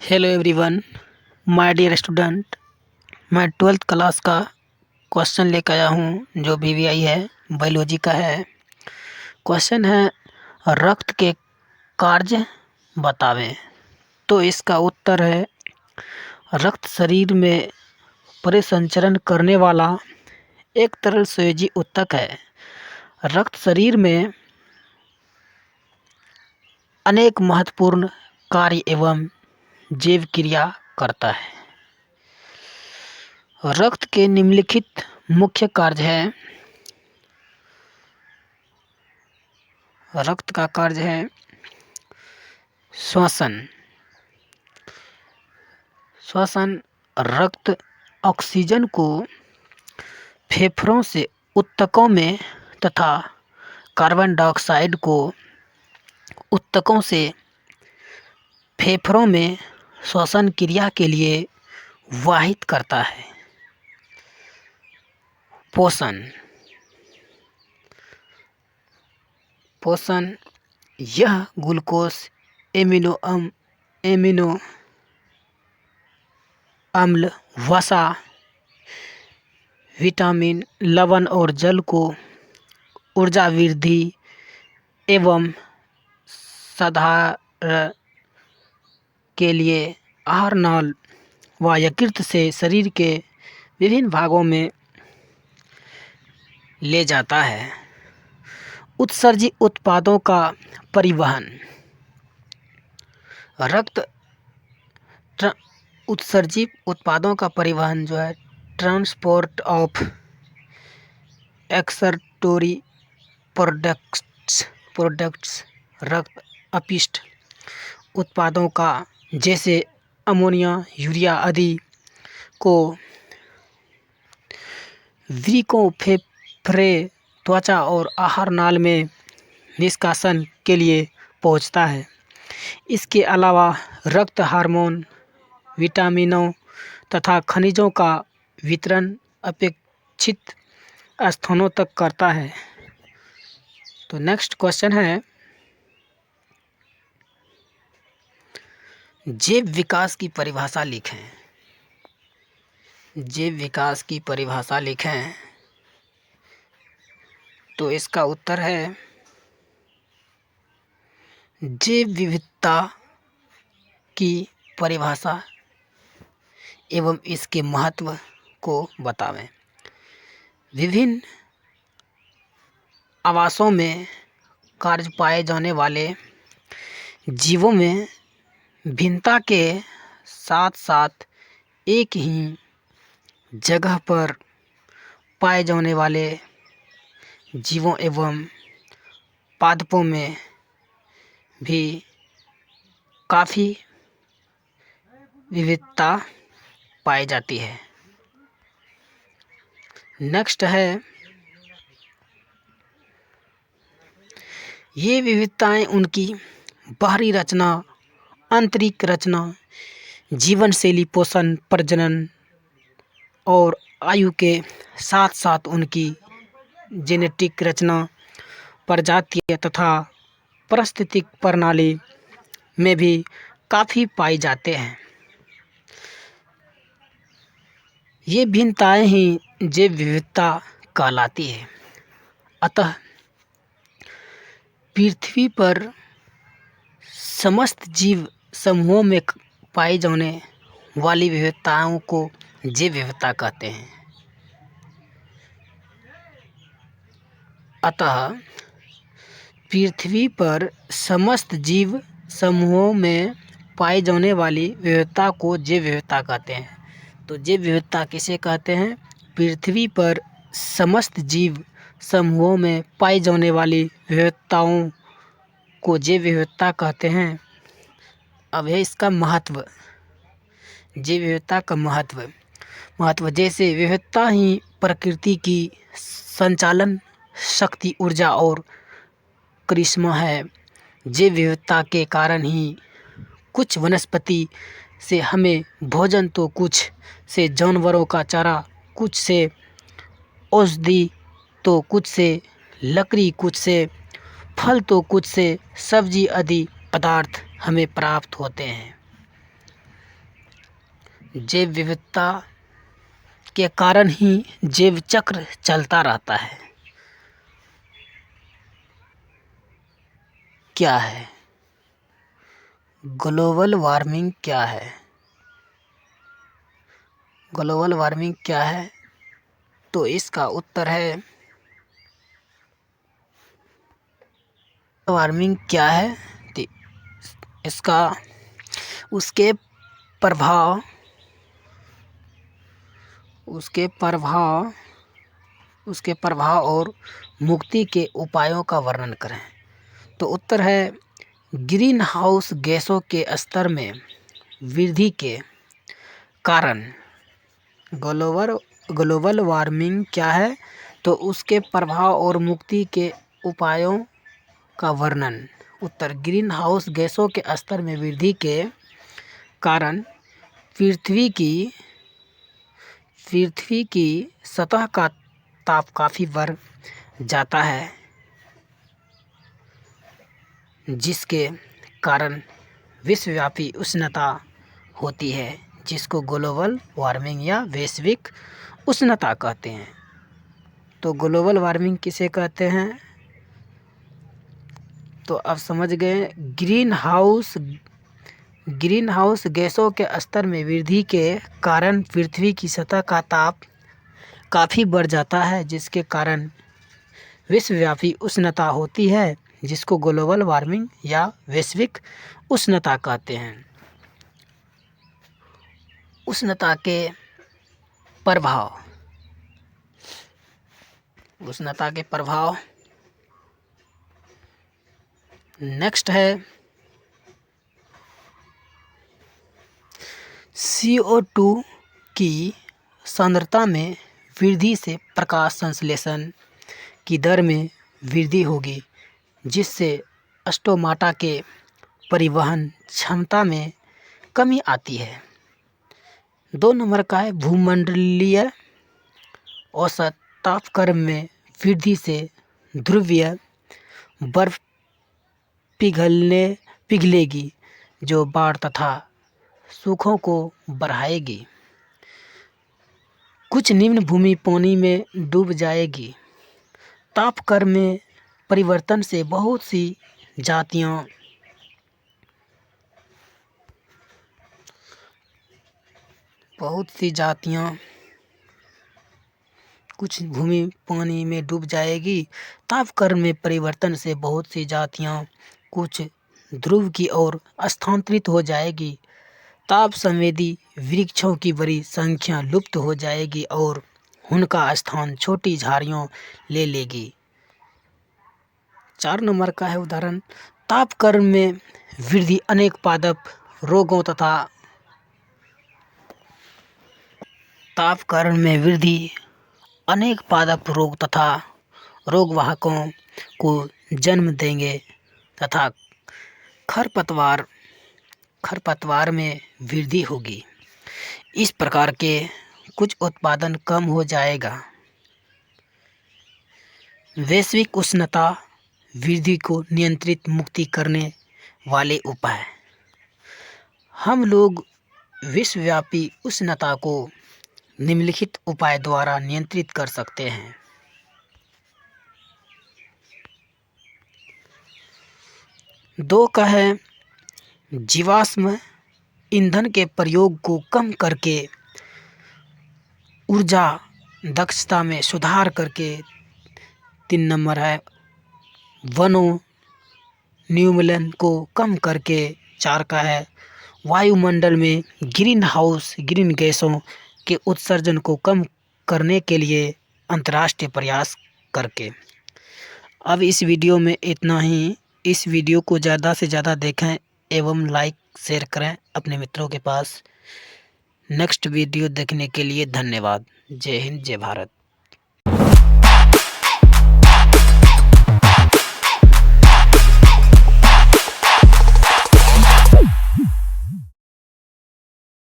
Hello everyone, my dear student. मैं 12th class का question लेकर आया हूँ जो बीवीआई है, बायोलॉजी का है। क्वेश्चन है रक्त के कार्य बतावें। तो इसका उत्तर है रक्त शरीर में परिसंचरण करने वाला एक तरल संयोजी ऊतक है। रक्त शरीर में अनेक महत्वपूर्ण कार्य एवं जैव क्रिया करता है। रक्त के निम्नलिखित मुख्य कार्य है। रक्त का कार्य है श्वसन। रक्त ऑक्सीजन को फेफड़ों से ऊतकों में तथा कार्बन डाइऑक्साइड को ऊतकों से फेफड़ों में श्वसन क्रिया के लिए वाहित करता है। पोषण यह ग्लूकोज, एमिनो अम्ल, वसा, विटामिन, लवण और जल को ऊर्जा वृद्धि एवं सुधार के लिए आहार नाल व यकृत से शरीर के विभिन्न भागों में ले जाता है। उत्सर्जित उत्पादों का परिवहन। उत्सर्जित उत्पादों का परिवहन जो है ट्रांसपोर्ट ऑफ एक्सक्रीटोरी प्रोडक्ट्स रक्त अपशिष्ट उत्पादों का जैसे अमोनिया, यूरिया आदि को वृक्कों, फेफड़े, त्वचा और आहार नाल में निष्कासन के लिए पहुंचता है। इसके अलावा रक्त हार्मोन, विटामिनों तथा खनिजों का वितरण अपेक्षित स्थानों तक करता है। तो नेक्स्ट क्वेश्चन है जैव विकास की परिभाषा लिखें। जैव विकास की परिभाषा लिखें। तो इसका उत्तर है जैव विविधता की परिभाषा एवं इसके महत्व को बतावें। विभिन्न आवासों में कार्य पाए जाने वाले जीवों में भिन्नता के साथ साथ एक ही जगह पर पाए जाने वाले जीवों एवं पादपों में भी काफ़ी विविधता पाई जाती है। नेक्स्ट है ये विविधताएं उनकी बाहरी रचना, आंतरिक रचना, जीवन शैली, पोषण, प्रजनन और आयु के साथ साथ उनकी जेनेटिक रचना, प्रजातीय तथा पारिस्थितिक प्रणाली में भी काफ़ी पाई जाते हैं। ये भिन्नताएं ही जैव विविधता कहलाती है। अतः पृथ्वी पर समस्त जीव समूहों में पाई जाने वाली विविधताओं को जैव विविधता कहते हैं। अतः पृथ्वी पर समस्त जीव समूहों में पाई जाने वाली विविधता को जैव विविधता कहते हैं। तो जैव विविधता किसे कहते हैं? पृथ्वी पर समस्त जीव समूहों में पाई जाने वाली विविधताओं को जैव विविधता कहते हैं। अब है इसका महत्व। जैव विविधता का महत्व जैसे विविधता ही प्रकृति की संचालन शक्ति, ऊर्जा और करिश्मा है। जैव विविधता के कारण ही कुछ वनस्पति से हमें भोजन, तो कुछ से जानवरों का चारा, कुछ से औषधि, तो कुछ से लकड़ी, कुछ से फल, तो कुछ से सब्जी आदि पदार्थ हमें प्राप्त होते हैं। जैव विविधता के कारण ही जैव चक्र चलता रहता है। क्या है? ग्लोबल वार्मिंग क्या है? ग्लोबल वार्मिंग क्या है? तो इसका उत्तर है, वार्मिंग क्या है? तो इसका उसके प्रभाव और मुक्ति के उपायों का वर्णन करें। तो उत्तर है, ग्रीन हाउस गैसों के स्तर में वृद्धि के कारण। ग्लोबल वार्मिंग क्या है? तो उसके प्रभाव और मुक्ति के उपायों का वर्णन। उत्तर, ग्रीन हाउस गैसों के स्तर में वृद्धि के कारण पृथ्वी की सतह का ताप काफ़ी बढ़ जाता है, जिसके कारण विश्वव्यापी उष्णता होती है, जिसको ग्लोबल वार्मिंग या वैश्विक उष्णता कहते हैं। तो ग्लोबल वार्मिंग किसे कहते हैं? तो अब समझ गए, ग्रीन हाउस गैसों के स्तर में वृद्धि के कारण पृथ्वी की सतह का ताप काफ़ी बढ़ जाता है, जिसके कारण विश्वव्यापी उष्णता होती है, जिसको ग्लोबल वार्मिंग या वैश्विक उष्णता कहते हैं। उष्णता के प्रभाव नेक्स्ट है, CO2 की सांद्रता में वृद्धि से प्रकाश संश्लेषण की दर में वृद्धि होगी, जिससे स्टोमाटा के परिवहन क्षमता में कमी आती है। 2 नंबर का है, भूमंडलीय औसत तापक्रम में वृद्धि से ध्रुवीय बर्फ पिघलेगी, जो बाढ़ तथा सूखों को बढ़ाएगी। कुछ निम्न भूमि पानी में डूब जाएगी। तापक्रम में परिवर्तन से बहुत सी जातियां कुछ भूमि पानी में डूब जाएगी। तापक्रम में परिवर्तन से बहुत सी जातियां कुछ ध्रुव की ओर स्थानांतरित हो जाएगी। ताप संवेदी वृक्षों की बड़ी संख्या लुप्त हो जाएगी और उनका स्थान छोटी झाड़ियों ले लेगी। 4 नंबर का है उदाहरण, तापक्रम में वृद्धि अनेक पादप रोगों तथा रोगवाहकों को जन्म देंगे तथा खरपतवार में वृद्धि होगी। इस प्रकार के कुछ उत्पादन कम हो जाएगा। वैश्विक उष्णता वृद्धि को नियंत्रित मुक्ति करने वाले उपाय। हम लोग विश्वव्यापी उष्णता को निम्नलिखित उपाय द्वारा नियंत्रित कर सकते हैं। दो का है, जीवाश्म ईंधन के प्रयोग को कम करके ऊर्जा दक्षता में सुधार करके। 3 नंबर है, वनोन्मूलन को कम करके। 4 का है, वायुमंडल में ग्रीन गैसों के उत्सर्जन को कम करने के लिए अंतर्राष्ट्रीय प्रयास करके। अब इस वीडियो में इतना ही। इस वीडियो को ज़्यादा से ज़्यादा देखें एवं लाइक शेयर करें अपने मित्रों के पास। नेक्स्ट वीडियो देखने के लिए धन्यवाद। जय हिंद, जय भारत।